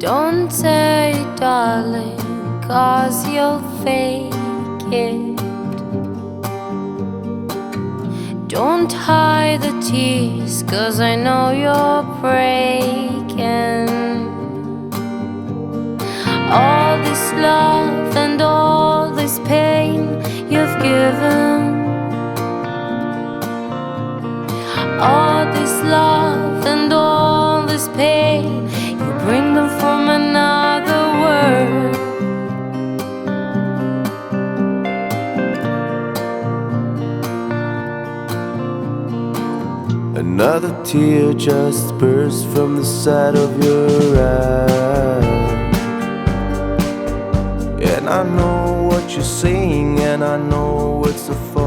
Don't say darling, 'cause you'll fake it. Don't hide the tears, 'cause I know you're breaking. All this love and all this pain you've given, all this love and all this pain, you bring them from another world. Another tear just burst from the side of your eye. And I know what you're saying, and I know it's a fault.